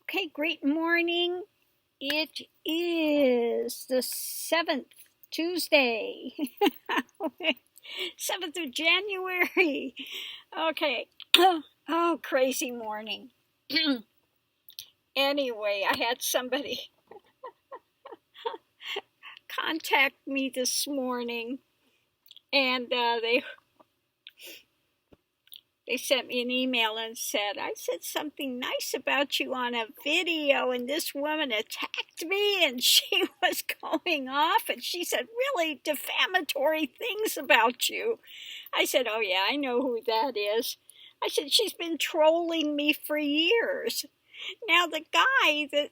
Okay, great morning. It is the 7th, Tuesday, 7th of January. Okay, oh, crazy morning. Anyway, I had somebody contact me this morning, and they sent me an email and said, I said something nice about you on a video, and this woman attacked me, and she was going off, and she said really defamatory things about you. I said, oh yeah, I know who that is. I said, she's been trolling me for years. Now the guy that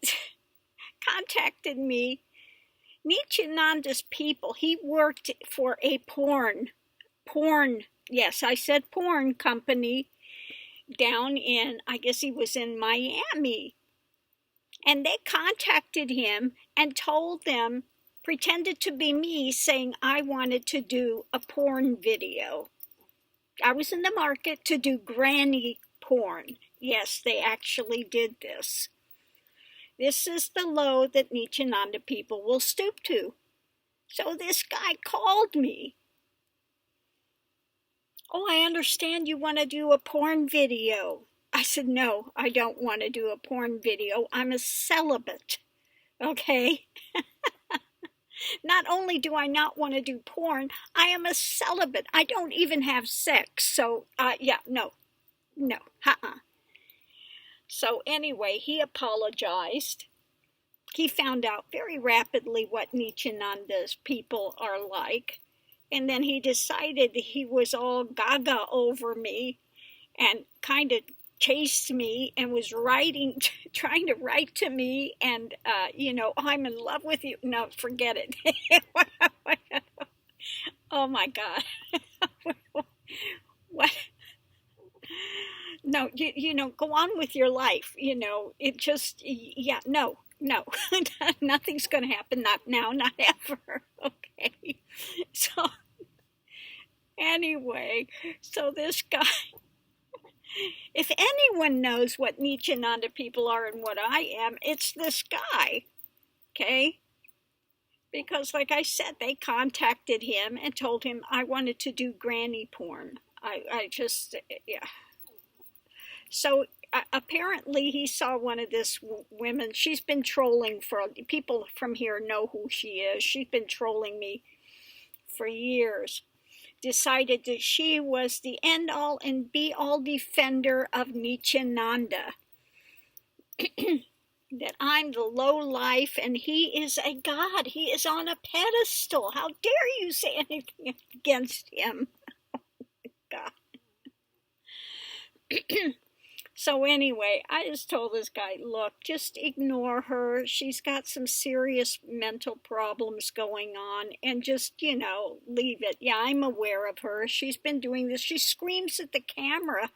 contacted me, Nityananda's people, he worked for a porn, yes, I said porn company down in, I guess he was in Miami. And they contacted him and told them, pretended to be me, saying I wanted to do a porn video. I was in the market to do granny porn. Yes, they actually did this. This is the low that Nityananda people will stoop to. So this guy called me. Oh, I understand you want to do a porn video. I said, no, I don't want to do a porn video. I'm a celibate, okay? Not only do I not want to do porn, I am a celibate. I don't even have sex. So, no. So anyway, he apologized. He found out very rapidly what Nityananda's people are like. And then he decided he was all gaga over me and kind of chased me and was trying to write to me and, I'm in love with you. No, forget it. Oh my God. What? No, go on with your life. It just, yeah, no. Nothing's going to happen. Not now, not ever. Okay. So, anyway, so this guy, if anyone knows what Nityananda people are and what I am, it's this guy, okay? Because like I said, they contacted him and told him I wanted to do granny porn. Yeah. So apparently he saw one of this women. She's been trolling people from here know who she is. She's been trolling me for years. Decided that she was the end-all and be-all defender of Nityananda. That I'm the low life and he is a god. He is on a pedestal. How dare you say anything against him? God. So anyway, I just told this guy, look, just ignore her. She's got some serious mental problems going on and just, leave it. Yeah, I'm aware of her. She's been doing this. She screams at the camera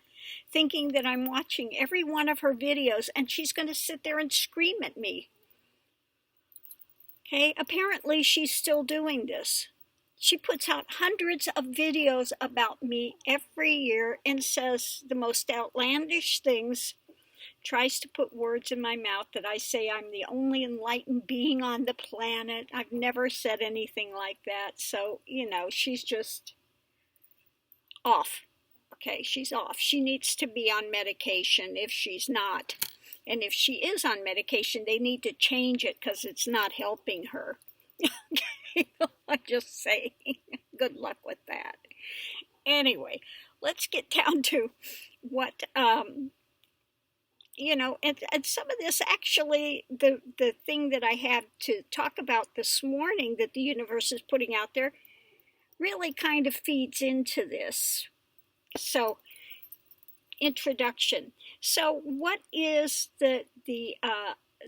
thinking that I'm watching every one of her videos and she's going to sit there and scream at me. Okay, apparently she's still doing this. She puts out hundreds of videos about me every year and says the most outlandish things, tries to put words in my mouth that I say I'm the only enlightened being on the planet. I've never said anything like that. So, she's just off. Okay, she's off. She needs to be on medication if she's not. And if she is on medication, they need to change it because it's not helping her. I just say, good luck with that. Anyway, let's get down to what, and some of this actually, the thing that I had to talk about this morning that the universe is putting out there really kind of feeds into this. So, introduction. So, what is the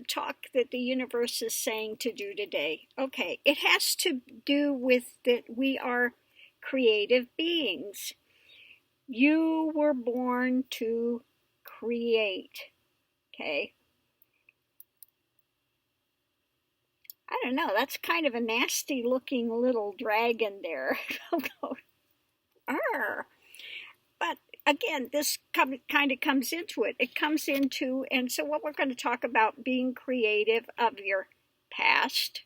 talk that the universe is saying to do today? Okay, it has to do with that we are creative beings. You were born to create. Okay. I don't know, that's kind of a nasty looking little dragon there. But again, this kind of comes into it. It comes into, and so what we're going to talk about, being creative of your past,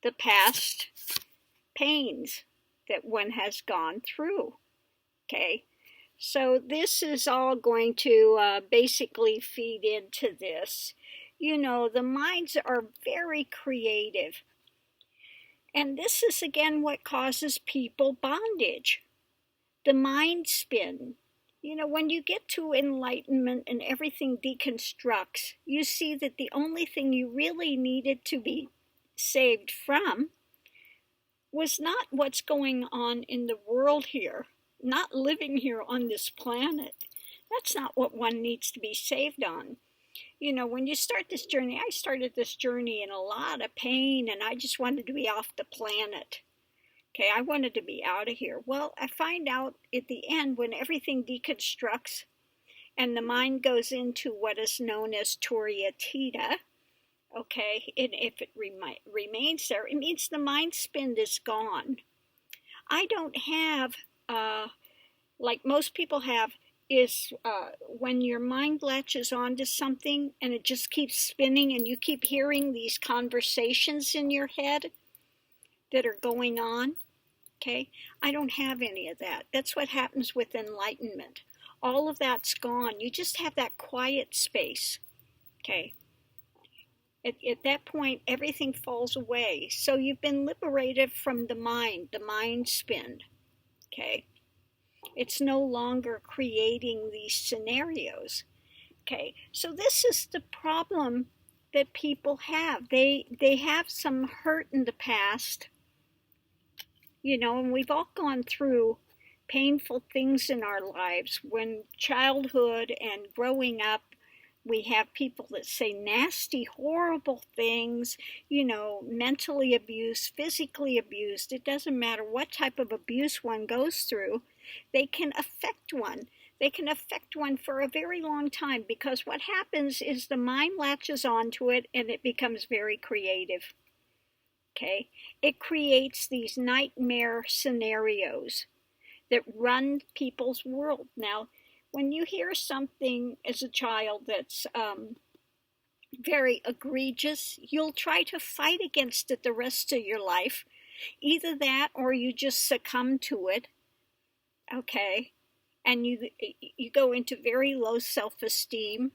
the past pains that one has gone through. Okay, so this is all going to basically feed into this. You know, the minds are very creative. And this is again what causes people bondage. The mind spin. You know, when you get to enlightenment and everything deconstructs, you see that the only thing you really needed to be saved from was not what's going on in the world here, not living here on this planet. That's not what one needs to be saved on. You know, when you start this journey, I started this journey in a lot of pain, and I just wanted to be off the planet. Okay, I wanted to be out of here. Well, I find out at the end, when everything deconstructs and the mind goes into what is known as Turiya Theta, okay, and if it remains there, it means the mind spin is gone. I don't have, like most people have, is when your mind latches onto something and it just keeps spinning and you keep hearing these conversations in your head that are going on. Okay, I don't have any of that. That's what happens with enlightenment. All of that's gone. You just have that quiet space. Okay, at that point, everything falls away. So you've been liberated from the mind spin. Okay, it's no longer creating these scenarios. Okay, so this is the problem that people have. They have some hurt in the past. You know, and we've all gone through painful things in our lives. When childhood and growing up, we have people that say nasty, horrible things, you know, mentally abused, physically abused. It doesn't matter what type of abuse one goes through, they can affect one. They can affect one for a very long time, because what happens is the mind latches onto it and it becomes very creative. Okay, it creates these nightmare scenarios that run people's world. Now, when you hear something as a child that's very egregious, you'll try to fight against it the rest of your life. Either that or you just succumb to it. Okay, and you go into very low self-esteem.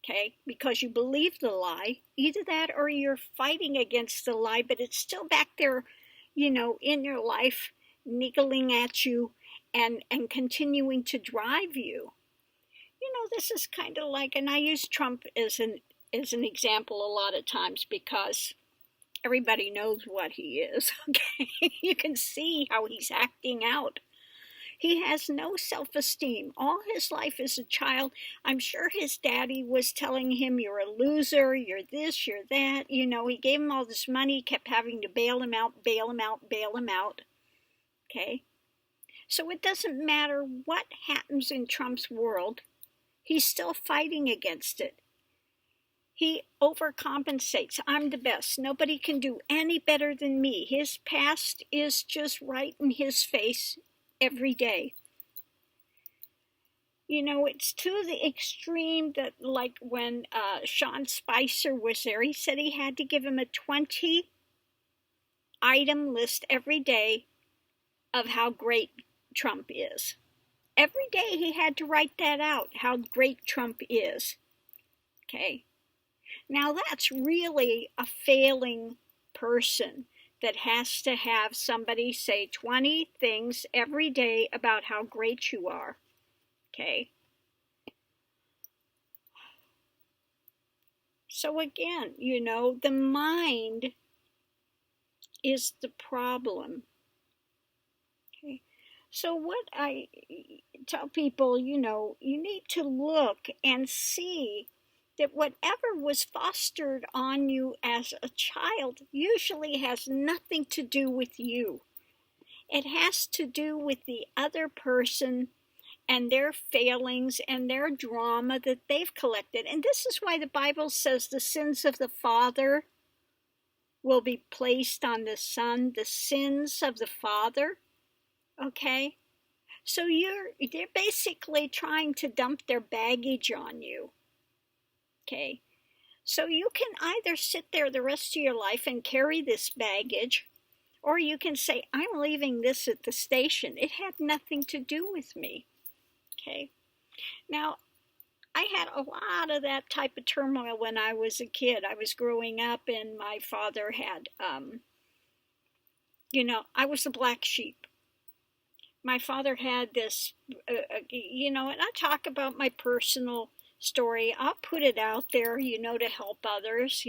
Okay, because you believe the lie. Either that or you're fighting against the lie, but it's still back there, you know, in your life, niggling at you and continuing to drive you. You know, this is kind of like, and I use Trump as an example a lot of times because everybody knows what he is. Okay, you can see how he's acting out. He has no self-esteem. All his life as a child, I'm sure his daddy was telling him, you're a loser, you're this, you're that. You know, he gave him all this money, kept having to bail him out. Okay? So it doesn't matter what happens in Trump's world, he's still fighting against it. He overcompensates. I'm the best. Nobody can do any better than me. His past is just right in his face every day. You know, it's to the extreme that, like when Sean Spicer was there, he said he had to give him a 20-item list every day of how great Trump is. Every day he had to write that out, how great Trump is. Okay. Now that's really a failing person that has to have somebody say 20 things every day about how great you are. Okay? So again, you know, the mind is the problem. Okay? So what I tell people, you know, you need to look and see that whatever was fostered on you as a child usually has nothing to do with you. It has to do with the other person and their failings and their drama that they've collected. And this is why the Bible says the sins of the father will be placed on the son, the sins of the father. Okay? So they're basically trying to dump their baggage on you. Okay. So you can either sit there the rest of your life and carry this baggage, or you can say, I'm leaving this at the station. It had nothing to do with me. Okay. Now, I had a lot of that type of turmoil when I was a kid. I was growing up, and my father had, I was the black sheep. My father had this, and I talk about my personal story. I'll put it out there, to help others,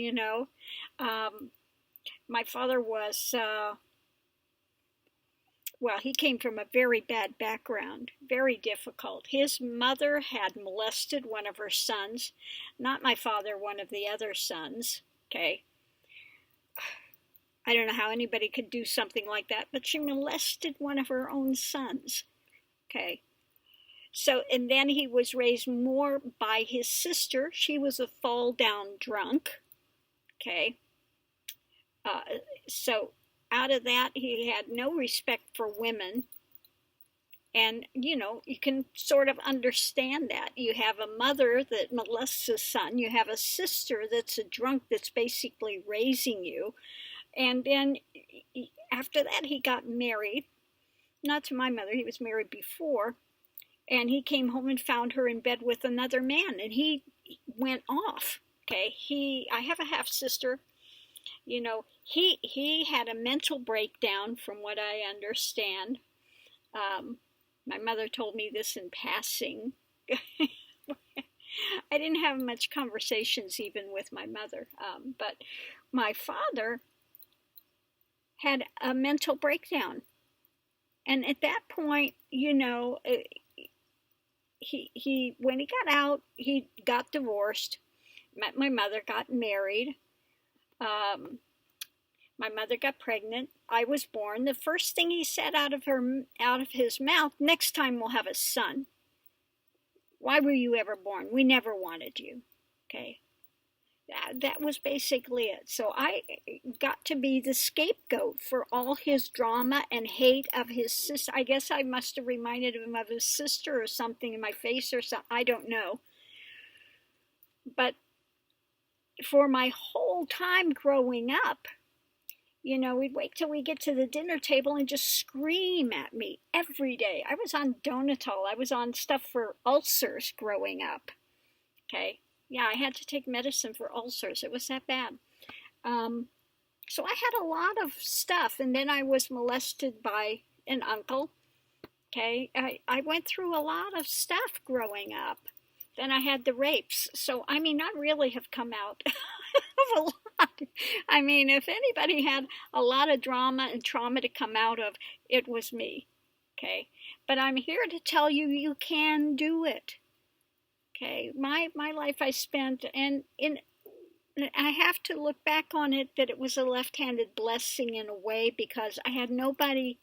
My father was, he came from a very bad background, very difficult. His mother had molested one of her sons, not my father, one of the other sons, okay? I don't know how anybody could do something like that, but she molested one of her own sons, okay? So, and then he was raised more by his sister. She was a fall-down drunk, okay? So out of that, he had no respect for women. And, you can sort of understand that. You have a mother that molests a son. You have a sister that's a drunk that's basically raising you. And then after that, he got married. Not to my mother. He was married before. And he came home and found her in bed with another man. And he went off. Okay. I have a half-sister. He had a mental breakdown from what I understand. My mother told me this in passing. I didn't have much conversations even with my mother. But my father had a mental breakdown. And at that point, he when he got out, he got divorced, met my mother, got married. My mother got pregnant. I was born. The first thing he said out of his mouth, next time we'll have a son. Why were you ever born? We never wanted you. Okay. That was basically it. So I got to be the scapegoat for all his drama and hate of his sister. I guess I must have reminded him of his sister or something in my face or something. I don't know. But for my whole time growing up, we'd wait till we get to the dinner table and just scream at me every day. I was on Donatol. I was on stuff for ulcers growing up. Okay. Yeah, I had to take medicine for ulcers. It was that bad. So I had a lot of stuff. And then I was molested by an uncle. Okay. I went through a lot of stuff growing up. Then I had the rapes. So, I really have come out of a lot. If anybody had a lot of drama and trauma to come out of, it was me. Okay. But I'm here to tell you, you can do it. Okay. My life I spent, and I have to look back on it that it was a left-handed blessing in a way, because I had nobody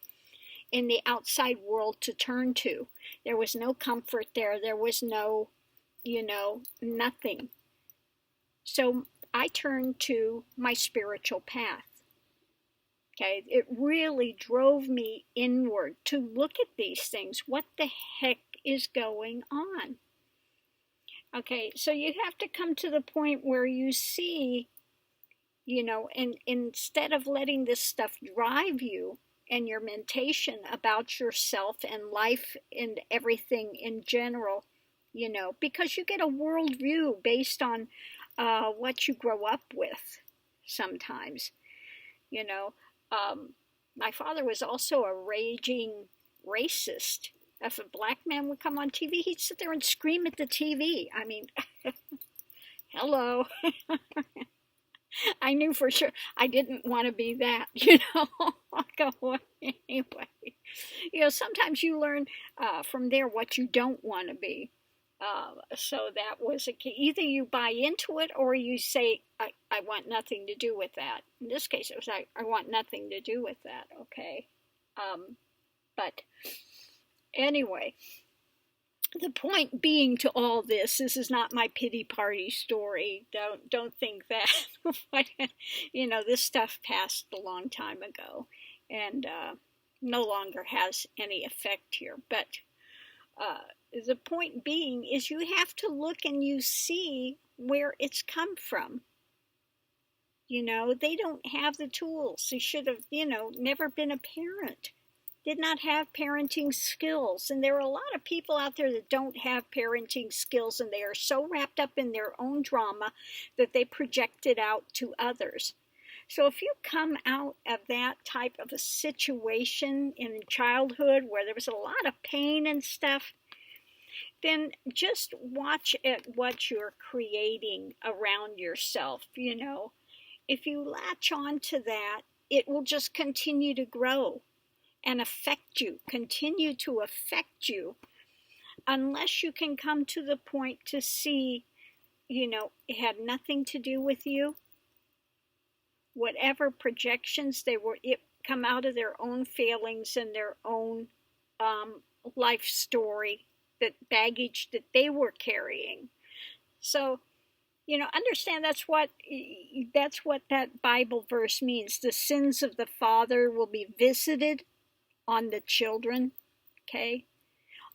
in the outside world to turn to. There was no comfort there. There was no, nothing. So I turned to my spiritual path. Okay, it really drove me inward to look at these things. What the heck is going on? Okay, so you have to come to the point where you see, and instead of letting this stuff drive you and your mentation about yourself and life and everything in general, because you get a worldview based on what you grow up with sometimes. My father was also a raging racist. If a black man would come on TV, he'd sit there and scream at the TV. Hello. I knew for sure I didn't want to be that, I'll go anyway. Sometimes you learn from there what you don't want to be. So that was a key. Either you buy into it or you say, I want nothing to do with that. In this case, it was I want nothing to do with that, okay? But anyway, the point being to all this is not my pity party story. Don't think that. But, this stuff passed a long time ago. And no longer has any effect here. But the point being is you have to look and you see where it's come from. You know, they don't have the tools. They should have, never been a parent, did not have parenting skills. And there are a lot of people out there that don't have parenting skills, and they are so wrapped up in their own drama that they project it out to others. So if you come out of that type of a situation in childhood where there was a lot of pain and stuff, then just watch at what you're creating around yourself. If you latch on to that, it will just continue to grow and continue to affect you, unless you can come to the point to see, it had nothing to do with you. Whatever projections it come out of their own failings and their own life story, that baggage that they were carrying. So, understand that's what that Bible verse means. The sins of the father will be visited on the children. Okay?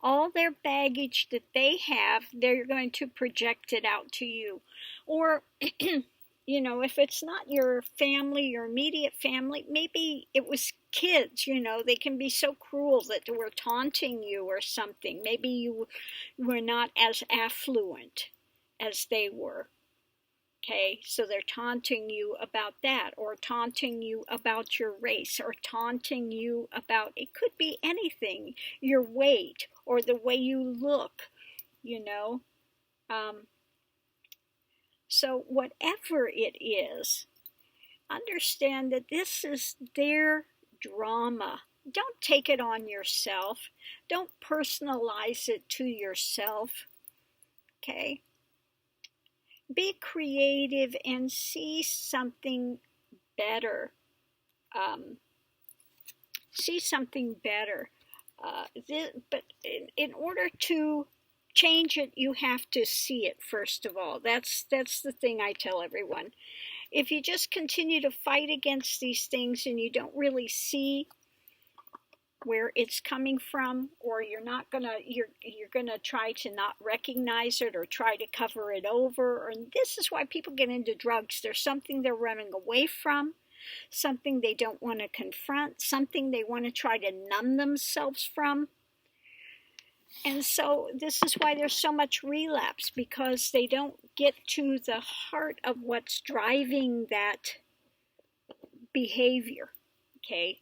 All their baggage that they have, they're going to project it out to you. Or, if it's not your family, your immediate family, maybe it was kids, they can be so cruel that they were taunting you or something. Maybe you were not as affluent as they were. Okay, so they're taunting you about that, or taunting you about your race, or taunting you about, it could be anything, your weight, or the way you look, So whatever it is, understand that this is their drama. Don't take it on yourself. Don't personalize it to yourself. Okay? Be creative and see something better. See something better. But in order to change it, you have to see it first of all. That's the thing I tell everyone. If you just continue to fight against these things and you don't really see where it's coming from, or you're gonna try to not recognize it or try to cover it over, and this is why people get into drugs. There's something they're running away from, something they don't want to confront, something they want to try to numb themselves from. And so this is why there's so much relapse, because they don't get to the heart of what's driving that behavior. Okay?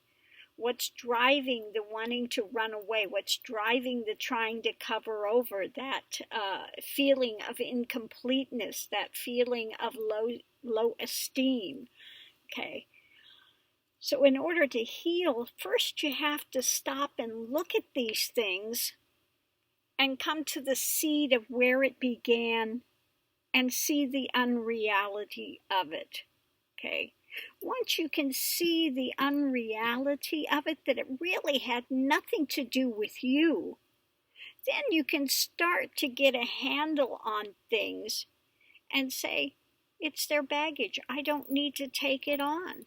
What's driving the wanting to run away? What's driving the trying to cover over? That feeling of incompleteness, that feeling of low esteem. Okay. So in order to heal, first you have to stop and look at these things and come to the seed of where it began and see the unreality of it. Okay. Once you can see the unreality of it, that it really had nothing to do with you, then you can start to get a handle on things and say, it's their baggage. I don't need to take it on.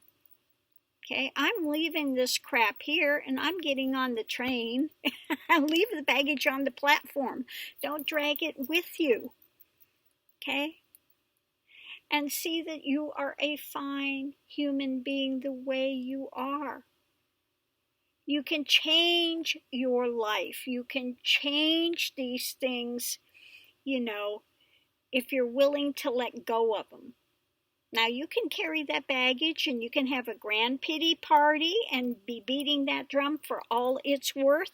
Okay, I'm leaving this crap here and I'm getting on the train. I'll leave the baggage on the platform. Don't drag it with you. Okay? And see that you are a fine human being the way you are. You can change your life. You can change these things, if you're willing to let go of them. Now, you can carry that baggage and you can have a grand pity party and be beating that drum for all it's worth.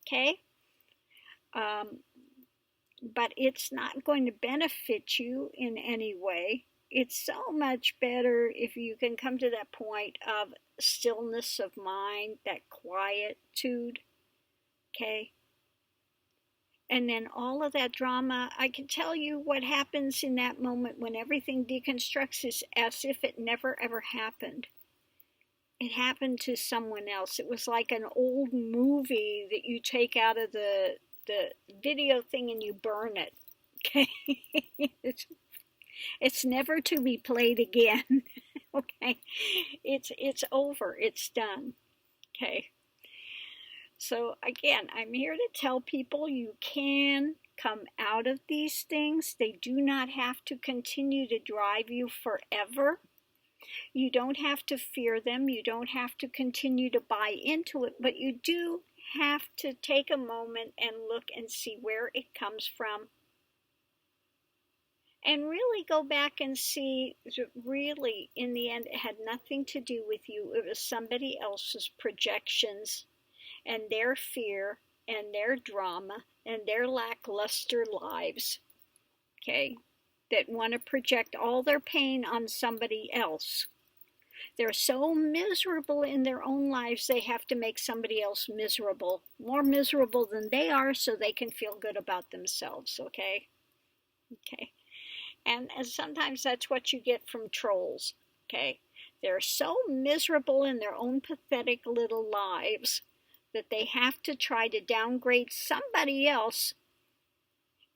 Okay? But it's not going to benefit you in any way. It's so much better if you can come to that point of stillness of mind, that quietude, okay? And then all of that drama, I can tell you what happens in that moment when everything deconstructs is as if it never ever happened. It happened to someone else. It was like an old movie that you take out of the video thing and you burn it. Okay? It's never to be played again. Okay? It's over. It's done. Okay? So again, I'm here to tell people you can come out of these things. They do not have to continue to drive you forever. You don't have to fear them. You don't have to continue to buy into it, but you do have to take a moment and look and see where it comes from. And really go back and see, really, in the end, it had nothing to do with you. It was somebody else's projections and their fear and their drama and their lackluster lives, okay, that want to project all their pain on somebody else. They're so miserable in their own lives, they have to make somebody else miserable, more miserable than they are, so they can feel good about themselves, okay? Okay. And sometimes that's what you get from trolls, okay? They're so miserable in their own pathetic little lives that they have to try to downgrade somebody else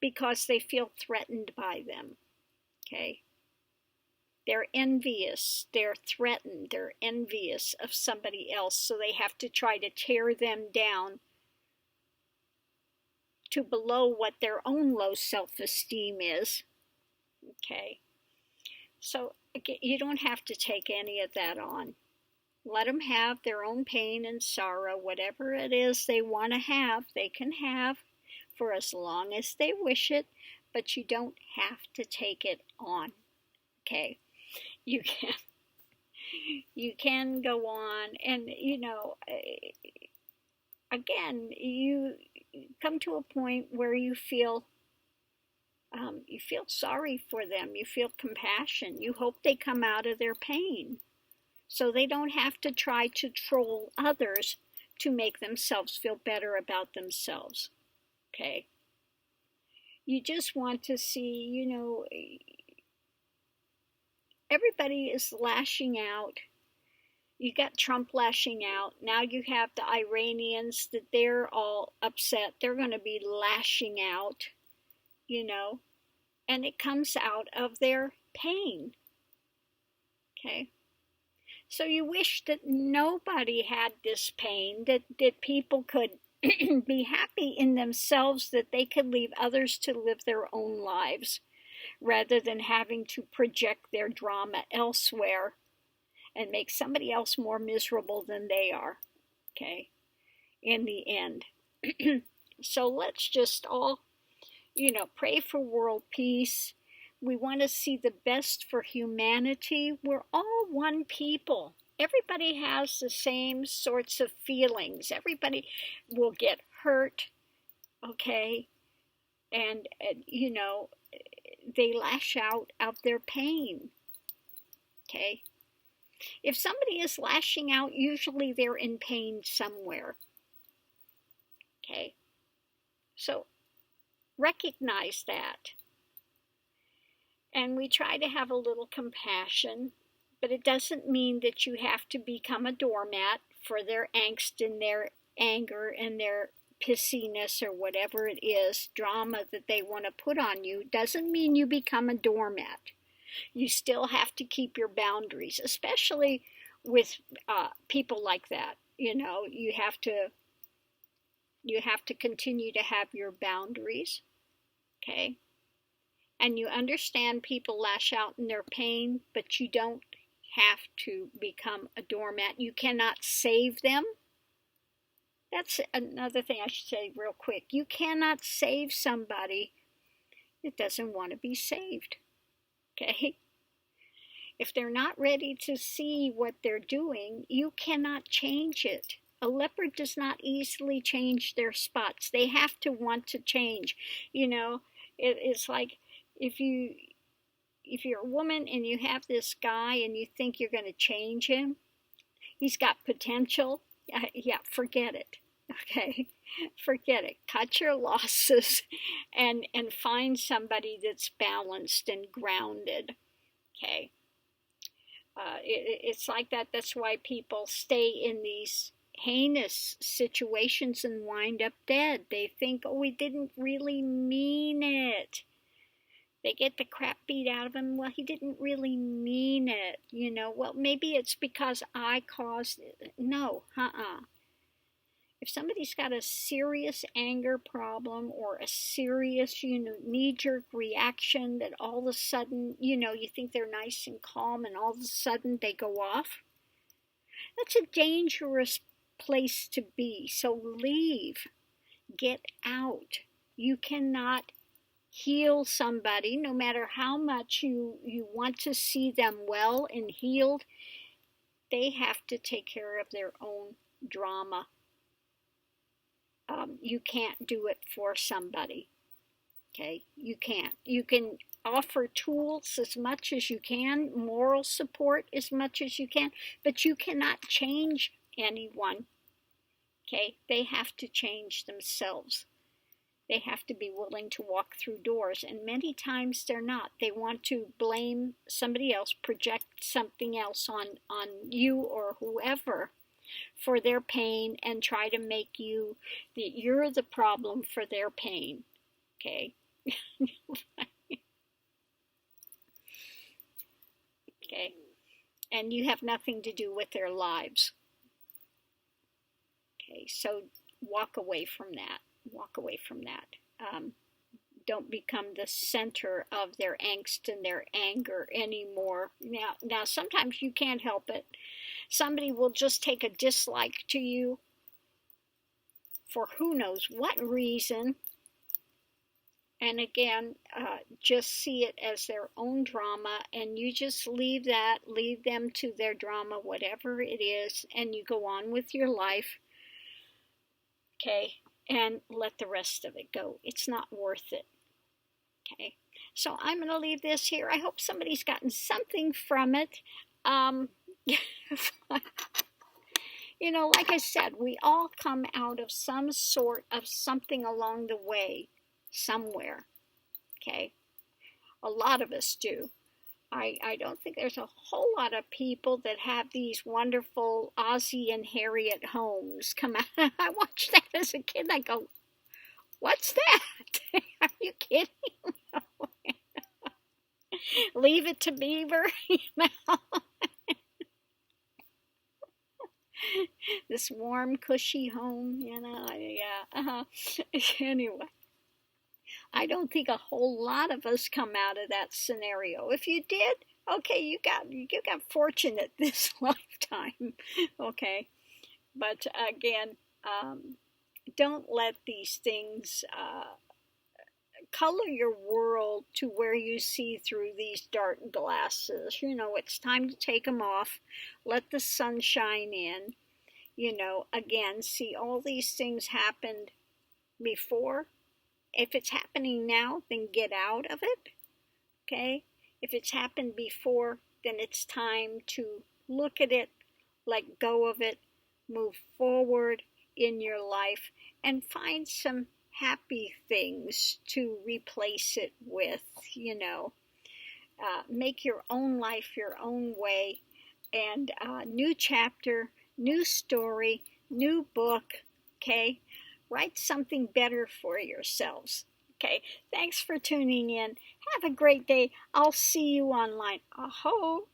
because they feel threatened by them, okay? They're envious, they're threatened, they're envious of somebody else, so they have to try to tear them down to below what their own low self-esteem is, okay? So again, you don't have to take any of that on. Let them have their own pain and sorrow. Whatever it is they want to have, they can have for as long as they wish it, but you don't have to take it on, okay? You can go on, and again, you come to a point where you feel sorry for them, you feel compassion, you hope they come out of their pain so they don't have to try to troll others to make themselves feel better about themselves, okay? You just want to see, everybody is lashing out. You got Trump lashing out. Now you have the Iranians that they're all upset. They're going to be lashing out, and it comes out of their pain, okay? So you wish that nobody had this pain, that people could be happy in themselves, that they could leave others to live their own lives rather than having to project their drama elsewhere and make somebody else more miserable than they are, okay, in the end. So let's just all, pray for world peace. We want to see the best for humanity. We're all one people. Everybody has the same sorts of feelings. Everybody will get hurt, okay, and they lash out of their pain, okay? If somebody is lashing out, usually they're in pain somewhere, okay? So recognize that. And we try to have a little compassion, but it doesn't mean that you have to become a doormat for their angst and their anger and their pissiness or whatever it is, drama that they want to put on you. Doesn't mean you become a doormat. You still have to keep your boundaries, especially with people like that. You have to continue to have your boundaries, okay? And you understand people lash out in their pain, but you don't have to become a doormat. You cannot save them. That's another thing I should say real quick. You cannot save somebody that doesn't want to be saved, okay? If they're not ready to see what they're doing, you cannot change it. A leopard does not easily change their spots. They have to want to change. It's like if you're a woman and you have this guy and you think you're going to change him, he's got potential. Yeah, forget it. Okay, forget it. Cut your losses and find somebody that's balanced and grounded. Okay. It's like that. That's why people stay in these heinous situations and wind up dead. They think, oh, we didn't really mean it. They get the crap beat out of them. Well, he didn't really mean it. Well, maybe it's because I caused it. No, If somebody's got a serious anger problem or a serious, knee-jerk reaction that all of a sudden, you think they're nice and calm and all of a sudden they go off, that's a dangerous place to be. So leave. Get out. You cannot heal somebody, no matter how much you want to see them well and healed. They have to take care of their own drama. You can't do it for somebody. Okay? You can't. You can offer tools as much as you can, moral support as much as you can, but you cannot change anyone. Okay? They have to change themselves. They have to be willing to walk through doors, and many times they're not. They want to blame somebody else, project something else on you or whoever for their pain, and try to make you're the problem for their pain. Okay? Okay? And you have nothing to do with their lives. Okay, so walk away from that. Walk away from that. Don't become the center of their angst and their anger anymore. Now, sometimes you can't help it. Somebody will just take a dislike to you for who knows what reason. And again, just see it as their own drama, and you just leave them to their drama, whatever it is, and you go on with your life. Okay? And let the rest of it go. It's not worth it. Okay, so I'm going to leave this here. I hope somebody's gotten something from it. Like I said, we all come out of some sort of something along the way, somewhere. Okay, a lot of us do. I don't think there's a whole lot of people that have these wonderful Ozzie and Harriet Holmes come out. I watched that as a kid. I go, what's that? Are you kidding? Leave it to Beaver. This warm, cushy home, yeah. Anyway. I don't think a whole lot of us come out of that scenario. If you did, okay, you got fortunate this lifetime, okay. But again, don't let these things color your world to where you see through these dark glasses. It's time to take them off. Let the sun shine in. Again, see, all these things happened before. If it's happening now, then get out of it, okay? If it's happened before, then it's time to look at it, let go of it, move forward in your life, and find some happy things to replace it with, Make your own life your own way, and new chapter, new story, new book, okay? Write something better for yourselves. Okay, thanks for tuning in. Have a great day. I'll see you online. Aho.